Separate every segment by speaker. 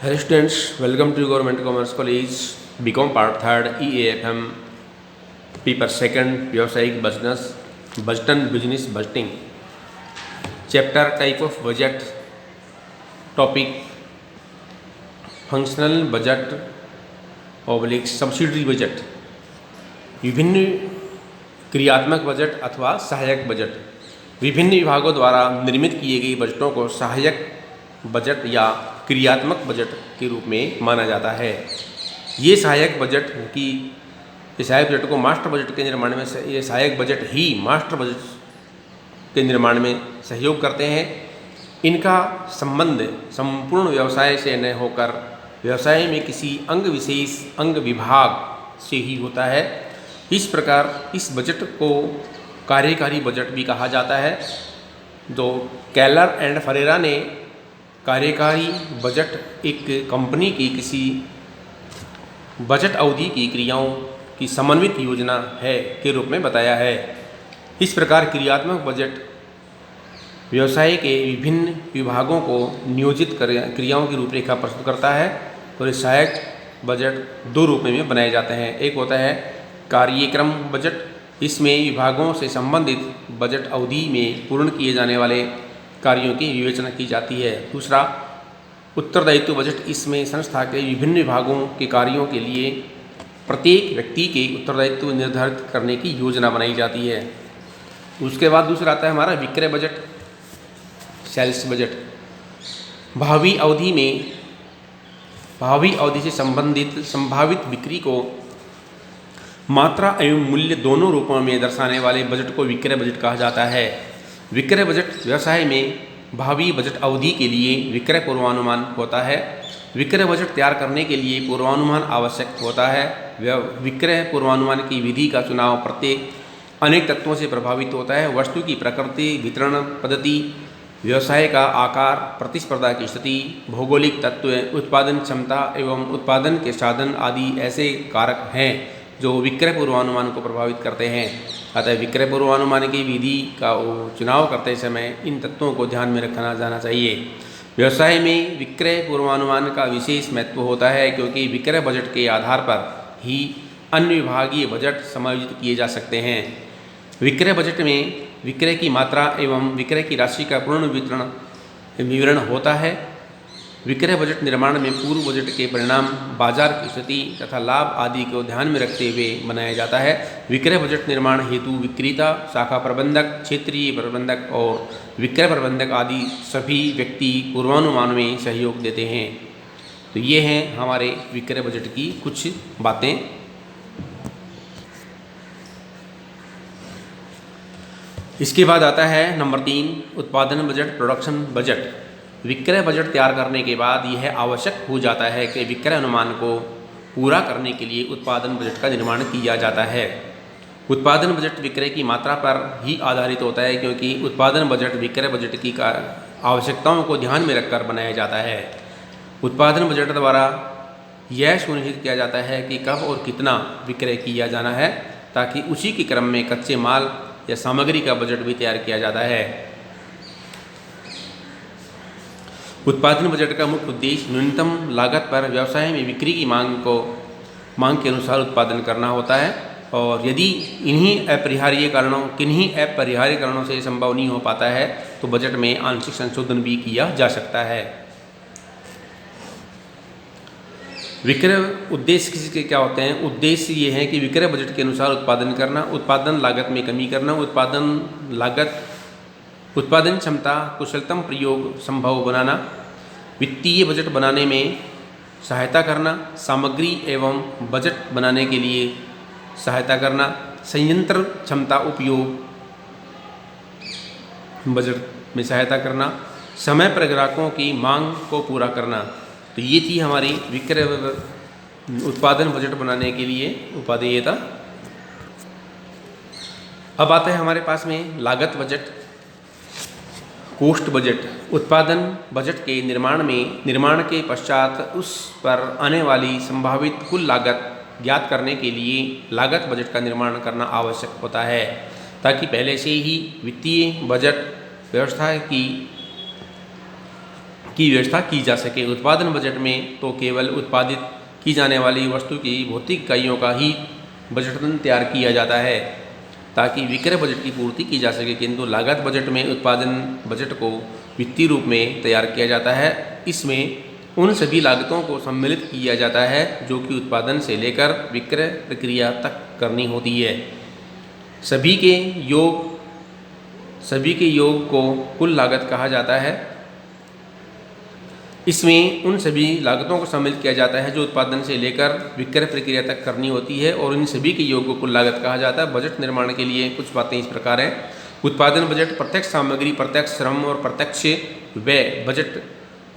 Speaker 1: Hello students, welcome to Government Commerce College, BCom Part 3rd, EAFM, Paper 2nd, व्यावसायिक बजटन business budgeting, chapter type of budget, topic functional budget oblique subsidiary budget, विभिन्न क्रियात्मक budget अथवा सहायक budget, विभिन्न विभागों द्वारा निर्मित किए गए बजटों को सहायक बजट या क्रियात्मक बजट के रूप में माना जाता है। ये सहायक बजट को मास्टर बजट के निर्माण में ये सहायक बजट ही मास्टर बजट के निर्माण में सहयोग करते हैं। इनका संबंध संपूर्ण व्यवसाय से न होकर व्यवसाय में किसी अंग विशेष अंग विभाग से ही होता है। इस प्रकार इस बजट को कार्यकारी बजट भी कहा जाता है। जो केलर एंड फरेरा ने कार्यकारी बजट एक कंपनी की किसी बजट अवधि की क्रियाओं की समन्वित योजना है के रूप में बताया है। इस प्रकार क्रियात्मक बजट व्यवसाय के विभिन्न विभागों को नियोजित क्रियाओं की रूपरेखा प्रस्तुत करता है। तो सहायक बजट दो रूप में बनाए जाते हैं। एक होता है कार्यक्रम बजट, इसमें विभागों से संबंधित बजट अवधि में पूर्ण किए जाने वाले कार्यों की विवेचना की जाती है। दूसरा उत्तरदायित्व बजट, इसमें संस्था के विभिन्न विभागों के कार्यों के लिए प्रत्येक व्यक्ति के उत्तरदायित्व निर्धारित करने की योजना बनाई जाती है। उसके बाद दूसरा आता है हमारा विक्रय बजट, सेल्स बजट। भावी अवधि से संबंधित संभावित बिक्री को मात्रा एवं मूल्य दोनों रूपों में दर्शाने वाले बजट को विक्रय बजट कहा जाता है। विक्रय बजट व्यवसाय में भावी बजट अवधि के लिए विक्रय पूर्वानुमान होता है। विक्रय बजट तैयार करने के लिए पूर्वानुमान आवश्यक होता है। विक्रय पूर्वानुमान की विधि का चुनाव प्रत्येक अनेक तत्वों से प्रभावित होता है। वस्तु की प्रकृति, वितरण पद्धति, व्यवसाय का आकार, प्रतिस्पर्धा की स्थिति, भौगोलिक तत्व, उत्पादन क्षमता एवं उत्पादन के साधन आदि ऐसे कारक हैं जो विक्रय पूर्वानुमान को प्रभावित करते हैं। अतः विक्रय पूर्वानुमान की विधि का चुनाव करते समय इन तत्वों को ध्यान में रखना जाना चाहिए। व्यवसाय में विक्रय पूर्वानुमान का विशेष महत्व होता है क्योंकि विक्रय बजट के आधार पर ही अन्य विभागीय बजट समायोजित किए जा सकते हैं। विक्रय बजट में विक्रय की मात्रा एवं विक्रय की राशि का पूर्ण विवरण होता है। विक्रय बजट निर्माण में पूर्व बजट के परिणाम, बाजार की स्थिति तथा लाभ आदि को ध्यान में रखते हुए बनाया जाता है। विक्रय बजट निर्माण हेतु विक्रेता, शाखा प्रबंधक, क्षेत्रीय प्रबंधक और विक्रय प्रबंधक आदि सभी व्यक्ति पूर्वानुमान में सहयोग देते हैं। तो ये हैं हमारे विक्रय बजट की कुछ बातें। इसके बाद आता है नंबर 3 उत्पादन बजट, प्रोडक्शन बजट। विक्रय बजट तैयार करने के बाद यह आवश्यक हो जाता है कि विक्रय अनुमान को पूरा करने के लिए उत्पादन बजट का निर्माण किया जाता है। उत्पादन बजट विक्रय की मात्रा पर ही आधारित होता है क्योंकि उत्पादन बजट विक्रय बजट की आवश्यकताओं को ध्यान में रखकर बनाया जाता है। उत्पादन बजट द्वारा यह सुनिश्चित किया जाता है कि कब और कितना विक्रय किया जाना है ताकि उसी के क्रम में कच्चे माल या सामग्री का बजट भी तैयार किया जाता है। उत्पादन बजट का मुख्य उद्देश्य न्यूनतम लागत पर व्यवसाय में बिक्री की मांग के अनुसार उत्पादन करना होता है और यदि किन्हीं अपरिहार्य कारणों से संभव नहीं हो पाता है तो बजट में आंशिक संशोधन भी किया जा सकता है। विक्रय उद्देश्य किसके क्या होते हैं? उद्देश्य ये है कि विक्रय बजट के अनुसार उत्पादन करना, उत्पादन लागत में कमी करना, उत्पादन क्षमता कुशलतम प्रयोग संभव बनाना, वित्तीय बजट बनाने में सहायता करना, सामग्री एवं बजट बनाने के लिए सहायता करना, संयंत्र क्षमता उपयोग बजट में सहायता करना, समय पर ग्राहकों की मांग को पूरा करना। तो ये थी हमारी विक्रय उत्पादन बजट बनाने के लिए उपादेयता। अब आता है हमारे पास में लागत बजट, कॉस्ट बजट। उत्पादन बजट के निर्माण के पश्चात उस पर आने वाली संभावित कुल लागत ज्ञात करने के लिए लागत बजट का निर्माण करना आवश्यक होता है ताकि पहले से ही वित्तीय बजट व्यवस्था की की व्यवस्था की जा सके। उत्पादन बजट में तो केवल उत्पादित की जाने वाली वस्तु की भौतिक इकाइयों का ही बजटन तैयार किया जाता है ताकि विक्रय बजट की पूर्ति की जा सके, किंतु लागत बजट में उत्पादन बजट को वित्तीय रूप में तैयार किया जाता है। इसमें उन सभी लागतों को सम्मिलित किया जाता है जो कि उत्पादन से लेकर विक्रय प्रक्रिया तक करनी होती है। सभी के योग को कुल लागत कहा जाता है। इसमें उन सभी लागतों को सम्मिलित किया जाता है जो उत्पादन से लेकर विक्रय प्रक्रिया तक करनी होती है और इन सभी के योग को कुल लागत कहा जाता है। बजट निर्माण के लिए कुछ बातें इस प्रकार हैं। उत्पादन बजट प्रत्यक्ष सामग्री, प्रत्यक्ष श्रम और प्रत्यक्ष व्यय बजट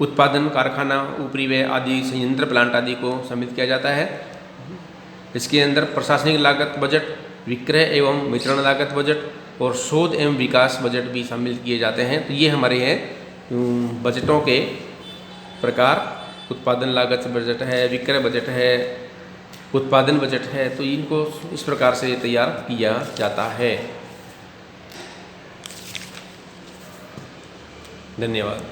Speaker 1: उत्पादन, कारखाना, ऊपरी व्यय आदि, संयंत्र, प्लांट आदि को सम्मिलित किया जाता है। इसके अंदर प्रशासनिक लागत बजट, विक्रय एवं वितरण लागत बजट और शोध एवं विकास बजट भी सम्मिलित किए जाते हैं। तो ये हमारे हैं बजटों के प्रकार। उत्पादन लागत बजट है, विक्रय बजट है, उत्पादन बजट है। तो इनको इस प्रकार से तैयार किया जाता है। धन्यवाद।